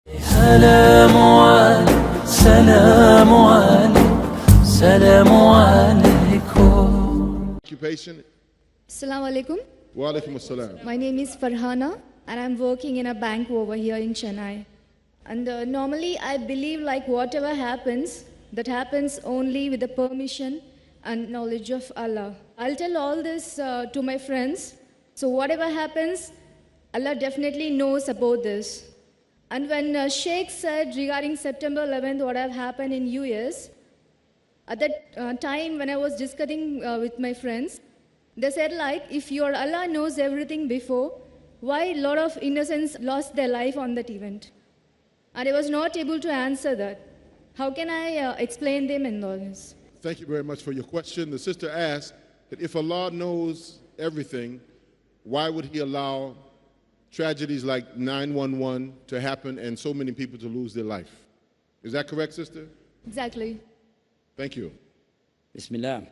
سلام عليك سلام عليك سلام عليكم. Occupation? Assalamu alaikum. Wa alaikum assalam. My name is Farhana and I'm working in a bank over here in Chennai. And normally I believe like whatever happens, that happens only with the permission and knowledge of Allah. I'll tell all this to my friends. So whatever happens, Allah definitely knows about this. And when Sheikh said regarding September 11th, what have happened in US, at that time when I was discussing with my friends, they said like, if your Allah knows everything before, why a lot of innocents lost their life on that event? And I was not able to answer that. How can I explain them in all this? Thank you very much for your question. The sister asked that if Allah knows everything, why would He allow tragedies like 9/11 to happen and so many people to lose their life? Is that correct, sister? Exactly. Thank you. Bismillah.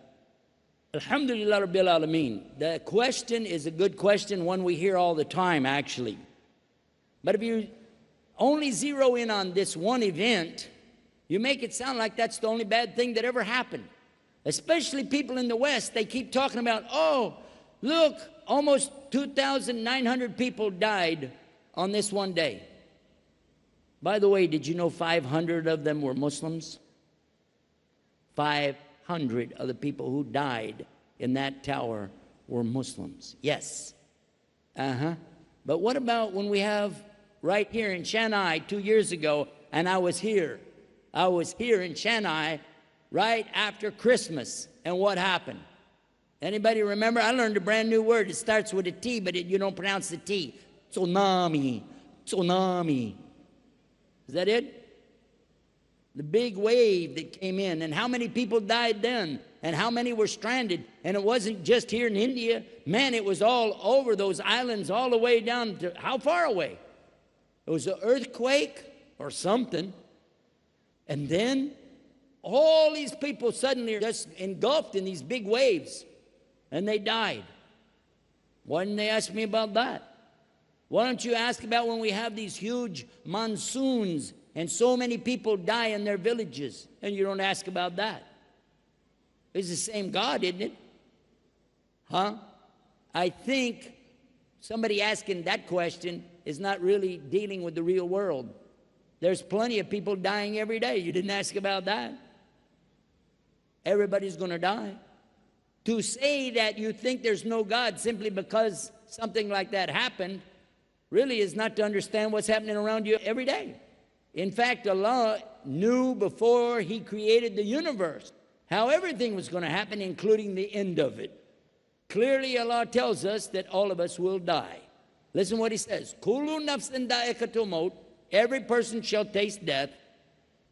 Alhamdulillah Rabbil Alameen. The question is a good question, one we hear all the time actually. But if you only zero in on this one event, you make it sound like that's the only bad thing that ever happened. Especially people in the West, they keep talking about, oh, look, almost 2,900 people died on this one day. By the way, did you know 500 of them were Muslims? 500 of the people who died in that tower were Muslims. Yes. But what about when we have right here in Chennai 2 years ago, and I was here in Chennai right after Christmas, and what happened? Anybody remember? I learned a brand new word. It starts with a T, but you don't pronounce the T. Tsunami. Tsunami. Is that it? The big wave that came in, and how many people died then, and how many were stranded. And it wasn't just here in India. Man, it was all over those islands, all the way down to, how far away? It was an earthquake or something. And then all these people suddenly just engulfed in these big waves, and they died. Why didn't they ask me about that? Why don't you ask about when we have these huge monsoons and so many people die in their villages, and you don't ask about that? It's the same God, isn't it? Huh? I think somebody asking that question is not really dealing with the real world. There's plenty of people dying every day. You didn't ask about that. Everybody's going to die. To say that you think there's no God simply because something like that happened really is not to understand what's happening around you every day. In fact, Allah knew before He created the universe how everything was going to happen, including the end of it. Clearly, Allah tells us that all of us will die. Listen what He says. Kullu nafsin da'ikatul maut. Every person shall taste death.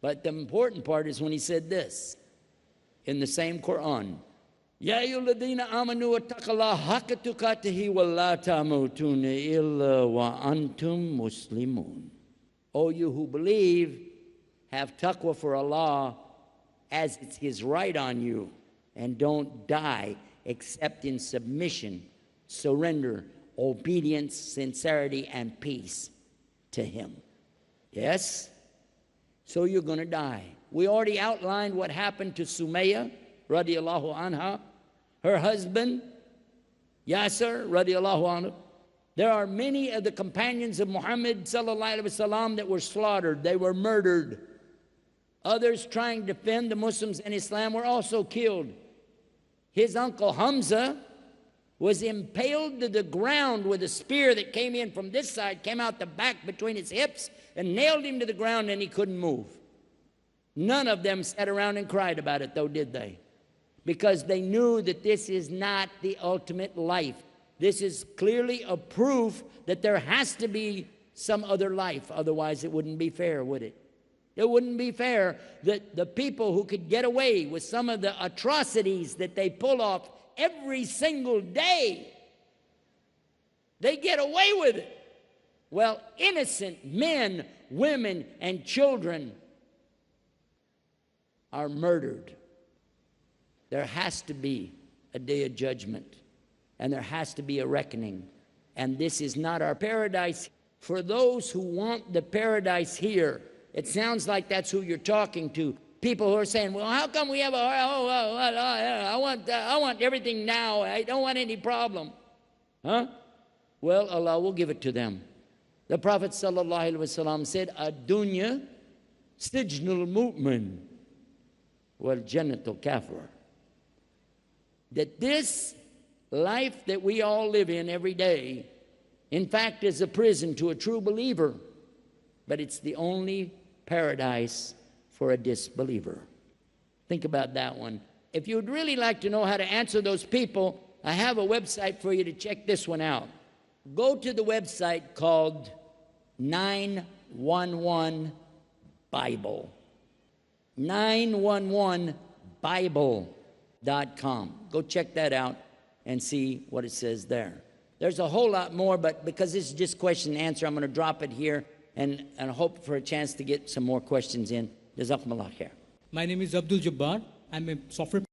But the important part is when He said this in the same Quran. Ya ayyuhalladhina amanu wattaqullaha haqqa tuqatihi wa la tamutunna illa wa antum muslimun. O you who believe, have taqwa for Allah as it's His right on you, and don't die except in submission, surrender, obedience, sincerity, and peace to Him. Yes? So you're going to die. We already outlined what happened to Sumayya, radiallahu anha, her husband, Yasser, radiallahu anhu. There are many of the companions of Muhammad sallallahu alaihi wasallam that were slaughtered. They were murdered. Others trying to defend the Muslims and Islam were also killed. His uncle Hamza was impaled to the ground with a spear that came in from this side, came out the back between his hips, and nailed him to the ground, and he couldn't move. None of them sat around and cried about it, though, did they? Because they knew that this is not the ultimate life. This is clearly a proof that there has to be some other life. Otherwise, it wouldn't be fair, would it? It wouldn't be fair that the people who could get away with some of the atrocities that they pull off every single day, they get away with it. Well, innocent men, women, and children are murdered. There has to be a day of judgment, and there has to be a reckoning. And this is not our paradise. for those who want the paradise here. It sounds like that's who you're talking to. People who are saying, well, how come we have I want everything now. I don't want any problem. Huh? Well, Allah will give it to them. The Prophet ﷺ said, Ad-dunya sijnul mu'min wal jannatul kafir. That this life that we all live in every day, in fact, is a prison to a true believer, but it's the only paradise for a disbeliever. Think about that one. If you'd really like to know how to answer those people, I have a website for you to check this one out. Go to the website called 911 Bible. 911bible.com. Go check that out and see what it says there. There's a whole lot more, but because this is just question and answer, I'm going to drop it here and hope for a chance to get some more questions in. Jazakumullah khair. My name is Abdul Jabbar. I'm a software